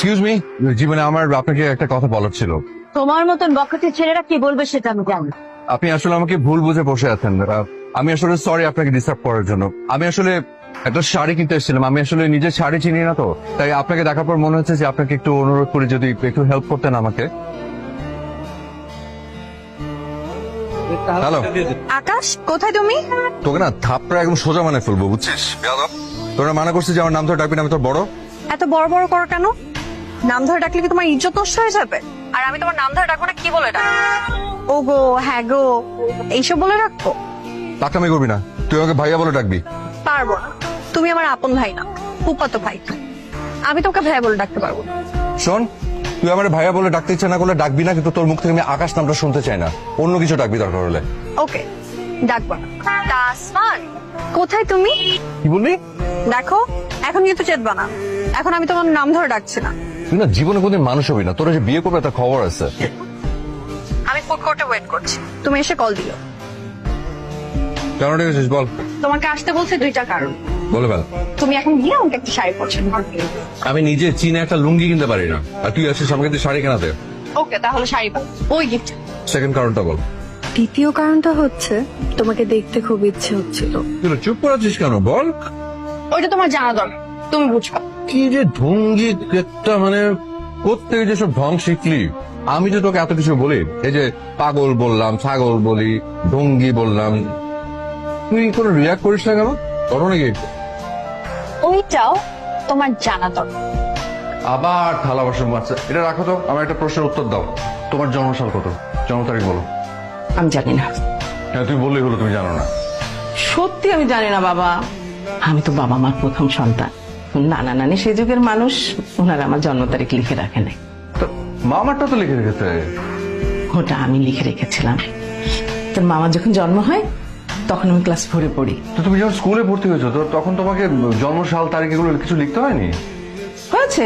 Excuse me, জীবনে আমার আপনাকে একটা কথা বলার ছিল। তোমার মতন বখাটে ছেলেরা কি বলবে সেটা আমি জানি। আপনি আসলে আমাকে ভুল বুঝে বসে আছেন। আমি আসলে সরি আপনাকে ডিস্টার্ব করার জন্য। আমি আসলে একটা শাড়ি কিনতে এসেছিলাম। আমি আসলে নিজের শাড়ি চিনি না তো, তাই আপনাকে দেখার পর মনে হচ্ছে যে আপনাকে একটু অনুরোধ করে যদি একটু হেল্প করতেন আমাকে। হ্যালো, আকাশ, কোথায় তুমি? তোকে না থাপড়া একদম সোজা মানে ফেলবো, বুঝছিস? তোরা মানা করছিস যে আমার নাম ধরে ডাকবি না, আমি তোর বড়। এত বড় বড় করো কেন? নাম ধরে ডাকলে কি তোমার ইজ্জত নষ্ট হয়ে যাবে? আর আমি তোমার নাম ধরে ডাকবো না, কি বলে ডাকবো? ও গো, হ্যাঁ গো, এইসব বলে রাখবো? টাকামি করবি না, তুই আমাকে ভাইয়া বলে ডাকবি। পারবো না, তুমি আমার আপন ভাই না, ফুফাতো ভাই। আমি তোমাকে ভাইয়া বলে ডাকতে পারবো না। শোন, তুই আমার ভাইয়া বলে ডাকতে ইচ্ছা না করলে ডাকবি না, কিন্তু তোর মুখ থেকে আমি আকাশ নামটা শুনতে চাই না। অন্য কিছু ডাকবি দরকার হলে। ওকে, ডাকবো না। তাসমান, কোথায় তুমি? কি বললি? দেখো, এখন কিন্তু চেতবা না। এখন আমি তোমার নাম ধরে ডাকছি না। তুই না জীবনে কোনদিন মানুষ হবি না, তোর যে বিয়ে করবে তার খবর আছে। আমি ফুড কোর্টে ওয়েট করছি, তুমি এসে কল দিও। কেন ডেকেছিস বল? তোমাকে আসতে বলছে দুইটা কারণ। বলে ফেল। তুমি এখন গিয়ে আমাকে একটা শাড়ি পছন্দ করবে। আমি নিজে চীনে একটা লুঙ্গি কিনতে পারি না, আর তুই আসিস আমাকে দিয়ে শাড়ি কেনাতে। ওকে, তাহলে শাড়ি পাবো। ওই গিফট। সেকেন্ড কারণটা বল। দ্বিতীয় কারণটা হচ্ছে তোমাকে দেখতে খুব ইচ্ছে হচ্ছিল। তুই চুপ করাচ্ছিস কেন বল? ওইটা তোমার জানা দরকার, তুমি বুঝবা। কি যে ঢঙ্গি একটা, মানে কোত্থেকে যে সব ঢং শিখলি? আমি যে তোকে এত কিছু বলি, এই যে পাগল বললাম, ছাগল বলি, ঢঙ্গি বললাম, তুই কোনো রিয়াক্ট করিস না কেন? করো নাকি? ওইটাও তোমার জানা দরকার। আবার থালা বাসন মারছে। এটা রাখো তো, আমার একটা প্রশ্নের উত্তর দাও। তোমার জন্মসাল কত? জন্ম তারিখ বলো। আমি জানি না, হ্যাঁ, তুমি বললেই হলো তুমি জানো না। সত্যি আমি জানি না বাবা। আমি তো বাবা মার প্রথম সন্তান। নানা নানি সে যুগের মানুষ, ওনারা আমার জন্ম তারিখ লিখে রাখে নাই। তো মামারটা তো লিখে রেখেছে। ওটা আমি লিখে রেখেছিলাম। তোর মামার যখন জন্ম হয় তখন আমি ক্লাস 4-এ পড়ি। তো তুমি যখন স্কুলে ভর্তি হয়েছো তো তখন তোমাকে জন্মসাল তারিখ এগুলো কিছু লিখতে হয়নি? হয়েছে